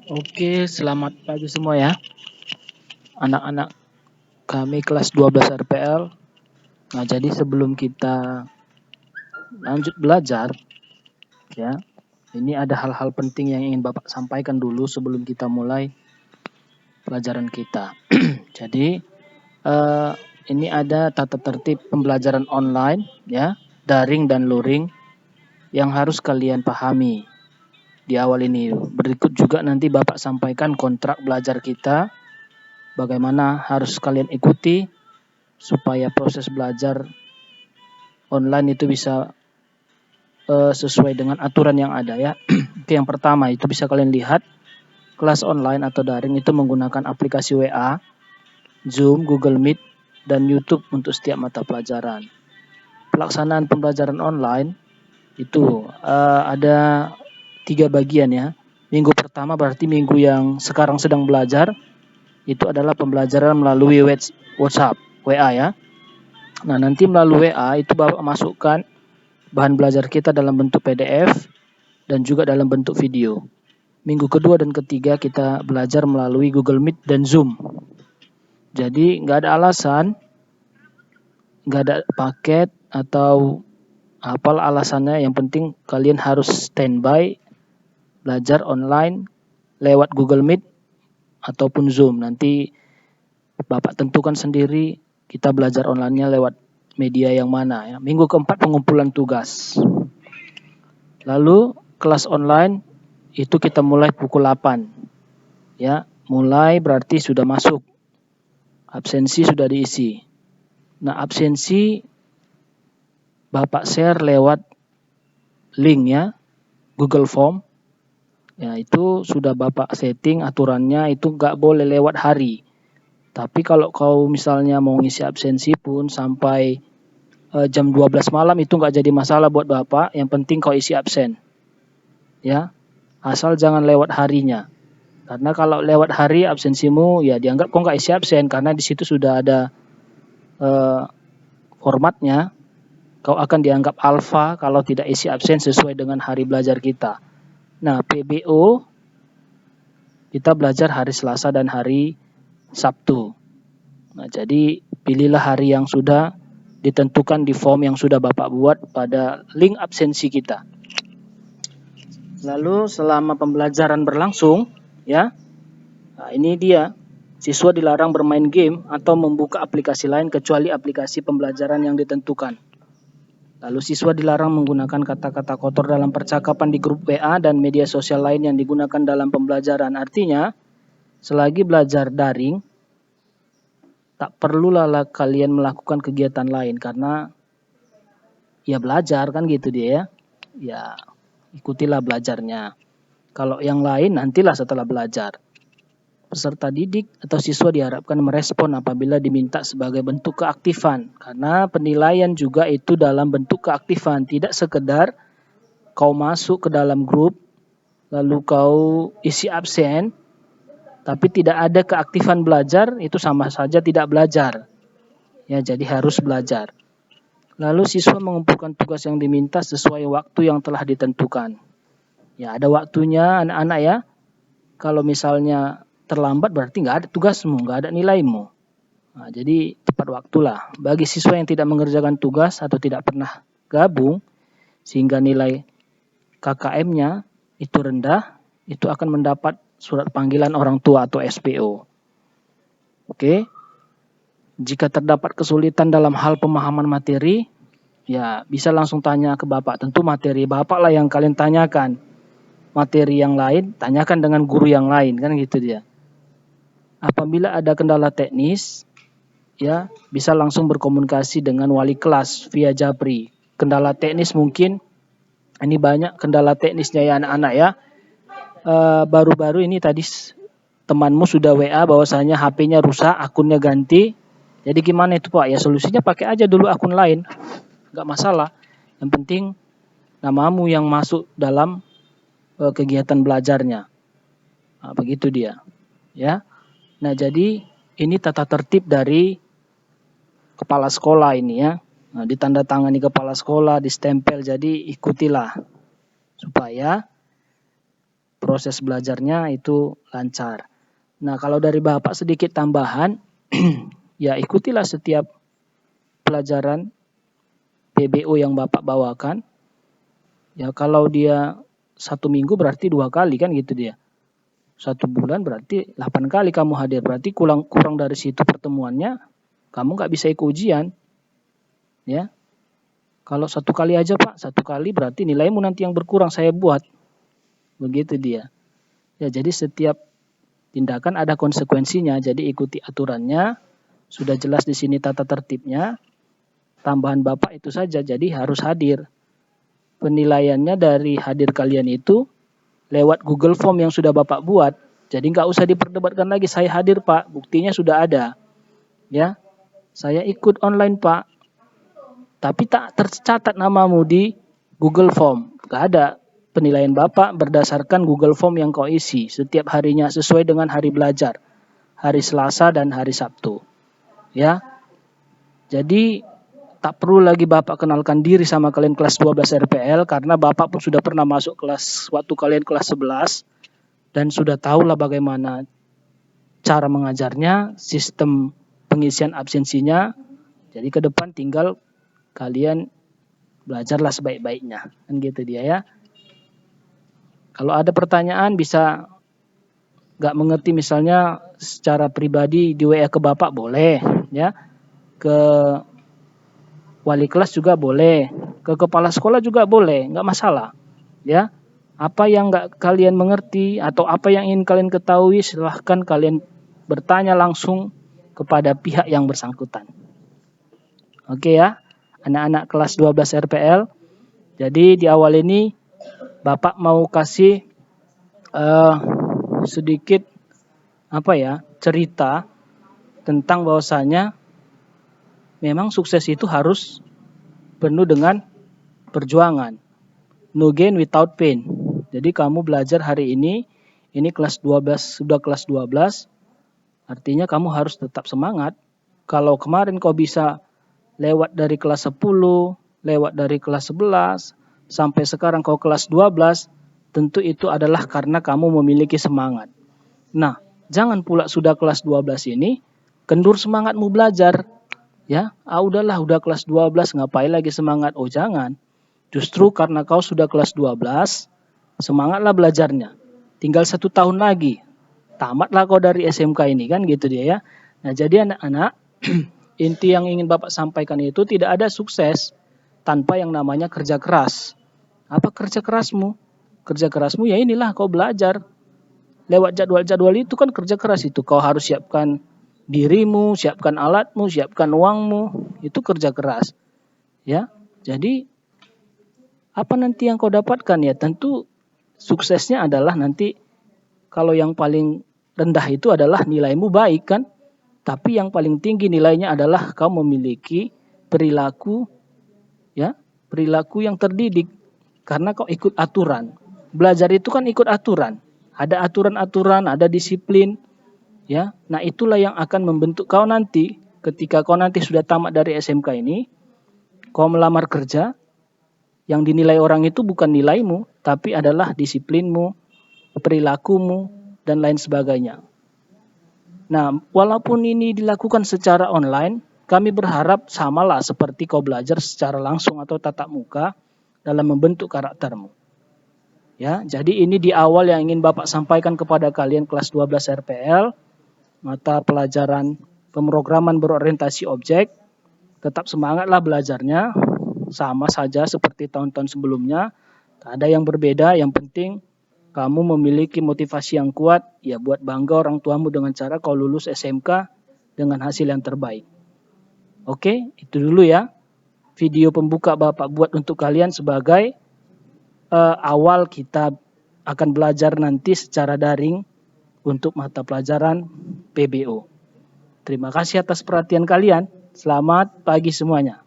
Oke, selamat pagi semua ya, anak-anak kami kelas 12 RPL. Nah, jadi sebelum kita lanjut belajar, ya, ini ada hal-hal penting yang ingin Bapak sampaikan dulu sebelum kita mulai pelajaran kita. Jadi, eh, ini ada tata tertib pembelajaran online, ya, daring dan luring yang harus kalian pahami di awal ini. Berikut juga nanti Bapak sampaikan kontrak belajar kita, bagaimana harus kalian ikuti supaya proses belajar online itu bisa sesuai dengan aturan yang ada ya. Oke, yang pertama itu bisa kalian lihat kelas online atau daring itu menggunakan aplikasi WA, Zoom, Google Meet, dan YouTube untuk setiap mata pelajaran. Pelaksanaan pembelajaran online itu ada 3 bagian ya. Minggu pertama berarti minggu yang sekarang sedang belajar, itu adalah pembelajaran melalui WhatsApp, WA ya. Nah, nanti melalui WA itu Bapak masukkan bahan belajar kita dalam bentuk PDF dan juga dalam bentuk video. Minggu kedua dan ketiga kita belajar melalui Google Meet dan Zoom. Jadi nggak ada alasan, nggak ada paket atau apalah alasannya, yang penting kalian harus standby belajar online lewat Google Meet ataupun Zoom. Nanti Bapak tentukan sendiri kita belajar online-nya lewat media yang mana ya. Minggu keempat pengumpulan tugas. Lalu kelas online itu kita mulai pukul 8. Ya, mulai berarti sudah masuk. Absensi sudah diisi. Nah, absensi Bapak share lewat link ya, Google Form. Ya, itu sudah Bapak setting aturannya, itu nggak boleh lewat hari. Tapi kalau kau misalnya mau ngisi absensi pun sampai jam 12 malam itu nggak jadi masalah buat Bapak. Yang penting kau isi absen. Ya, asal jangan lewat harinya. Karena kalau lewat hari absensimu ya dianggap kau nggak isi absen, karena di situ sudah ada formatnya. Kau akan dianggap alfa kalau tidak isi absen sesuai dengan hari belajar kita. Nah, PBO kita belajar hari Selasa dan hari Sabtu. Nah, jadi pilihlah hari yang sudah ditentukan di form yang sudah Bapak buat pada link absensi kita. Lalu selama pembelajaran berlangsung, ya, nah ini dia, siswa dilarang bermain game atau membuka aplikasi lain kecuali aplikasi pembelajaran yang ditentukan. Lalu siswa dilarang menggunakan kata-kata kotor dalam percakapan di grup WA dan media sosial lain yang digunakan dalam pembelajaran. Artinya, selagi belajar daring, tak perlulah kalian melakukan kegiatan lain karena ya belajar kan gitu dia ya. Ya, ikutilah belajarnya. Kalau yang lain nantilah setelah belajar. Peserta didik atau siswa diharapkan merespon apabila diminta sebagai bentuk keaktifan. Karena penilaian juga itu dalam bentuk keaktifan. Tidak sekedar kau masuk ke dalam grup, lalu kau isi absen, tapi tidak ada keaktifan belajar, itu sama saja tidak belajar. Ya, jadi harus belajar. Lalu siswa mengumpulkan tugas yang diminta sesuai waktu yang telah ditentukan. Ya, ada waktunya anak-anak ya. Kalau misalnya terlambat berarti nggak ada tugasmu, nggak ada nilaimu. Nah, jadi tepat waktulah. Bagi siswa yang tidak mengerjakan tugas atau tidak pernah gabung, sehingga nilai KKM-nya itu rendah, itu akan mendapat surat panggilan orang tua atau SPO. Oke. Jika terdapat kesulitan dalam hal pemahaman materi, ya bisa langsung tanya ke Bapak. Tentu materi Bapak lah yang kalian tanyakan. Materi yang lain, tanyakan dengan guru yang lain, kan gitu dia. Apabila ada kendala teknis, ya bisa langsung berkomunikasi dengan wali kelas via Japri. Kendala teknis mungkin, ini banyak kendala teknisnya ya anak-anak ya. Baru-baru ini tadi temanmu sudah WA bahwasanya HP-nya rusak, akunnya ganti. Jadi gimana itu Pak? Ya solusinya pakai aja dulu akun lain, nggak masalah. Yang penting namamu yang masuk dalam kegiatan belajarnya. Nah, begitu dia. Ya. Nah, jadi ini tata tertib dari kepala sekolah ini ya. Nah, ditandatangani kepala sekolah, distempel, jadi ikutilah supaya proses belajarnya itu lancar. Nah, kalau dari Bapak sedikit tambahan, ya ikutilah setiap pelajaran PBO yang Bapak bawakan. Ya kalau dia 1 minggu berarti 2 kali kan gitu dia. 1 bulan berarti 8 kali kamu hadir. Berarti kurang dari situ pertemuannya, kamu nggak bisa ikut ujian. Ya. Kalau 1 kali aja Pak, 1 kali berarti nilaimu nanti yang berkurang saya buat. Begitu dia. Ya jadi setiap tindakan ada konsekuensinya. Jadi ikuti aturannya. Sudah jelas di sini tata tertibnya. Tambahan Bapak itu saja. Jadi harus hadir. Penilaiannya dari hadir kalian itu lewat Google Form yang sudah Bapak buat. Jadi nggak usah diperdebatkan lagi. Saya hadir Pak. Buktinya sudah ada. Ya. Saya ikut online Pak. Tapi tak tercatat namamu di Google Form. Nggak ada. Penilaian Bapak berdasarkan Google Form yang kau isi setiap harinya sesuai dengan hari belajar. Hari Selasa dan hari Sabtu. Ya. Jadi tak perlu lagi Bapak kenalkan diri sama kalian kelas 12 RPL karena Bapak pun sudah pernah masuk kelas waktu kalian kelas 11 dan sudah tahulah bagaimana cara mengajarnya, sistem pengisian absensinya. Jadi ke depan tinggal kalian belajarlah sebaik-baiknya. Kan gitu dia ya. Kalau ada pertanyaan bisa nggak mengerti misalnya secara pribadi di WA ke Bapak boleh ya. Ke wali kelas juga boleh. Ke kepala sekolah juga boleh, nggak masalah. Ya. Apa yang nggak kalian mengerti atau apa yang ingin kalian ketahui silahkan kalian bertanya langsung kepada pihak yang bersangkutan. Oke ya, anak-anak kelas 12 RPL. Jadi di awal ini Bapak mau kasih sedikit cerita tentang bahwasanya memang sukses itu harus penuh dengan perjuangan. No gain without pain. Jadi kamu belajar hari ini kelas 12, sudah kelas 12, artinya kamu harus tetap semangat. Kalau kemarin kau bisa lewat dari kelas 10, lewat dari kelas 11, sampai sekarang kau kelas 12, tentu itu adalah karena kamu memiliki semangat. Nah, jangan pula sudah kelas 12 ini, kendur semangatmu belajar. Ya, udahlah, udah kelas 12, ngapain lagi semangat? Oh, jangan. Justru karena kau sudah kelas 12, semangatlah belajarnya. Tinggal 1 tahun lagi, tamatlah kau dari SMK ini, kan gitu dia ya. Nah, jadi anak-anak, inti yang ingin Bapak sampaikan itu tidak ada sukses tanpa yang namanya kerja keras. Apa kerja kerasmu? Kerja kerasmu ya inilah kau belajar. Lewat jadwal-jadwal itu kan kerja keras itu. Kau harus siapkan dirimu, siapkan alatmu, siapkan uangmu. Itu kerja keras. Ya. Jadi apa nanti yang kau dapatkan ya? Tentu suksesnya adalah nanti kalau yang paling rendah itu adalah nilaimu baik kan? Tapi yang paling tinggi nilainya adalah kau memiliki perilaku yang terdidik karena kau ikut aturan. Belajar itu kan ikut aturan. Ada aturan-aturan, ada disiplin. Ya. Nah, itulah yang akan membentuk kau nanti ketika kau nanti sudah tamat dari SMK ini, kau melamar kerja, yang dinilai orang itu bukan nilaimu, tapi adalah disiplinmu, perilakumu, dan lain sebagainya. Nah, walaupun ini dilakukan secara online, kami berharap samalah seperti kau belajar secara langsung atau tatap muka dalam membentuk karaktermu. Ya, jadi ini di awal yang ingin Bapak sampaikan kepada kalian kelas 12 RPL, mata pelajaran pemrograman berorientasi objek. Tetap semangatlah belajarnya, sama saja seperti tahun-tahun sebelumnya. Tak ada yang berbeda, yang penting kamu memiliki motivasi yang kuat, ya buat bangga orang tuamu dengan cara kau lulus SMK dengan hasil yang terbaik. Oke, itu dulu ya. Video pembuka Bapak buat untuk kalian sebagai awal kita akan belajar nanti secara daring untuk mata pelajaran PBO. Terima kasih atas perhatian kalian. Selamat pagi semuanya.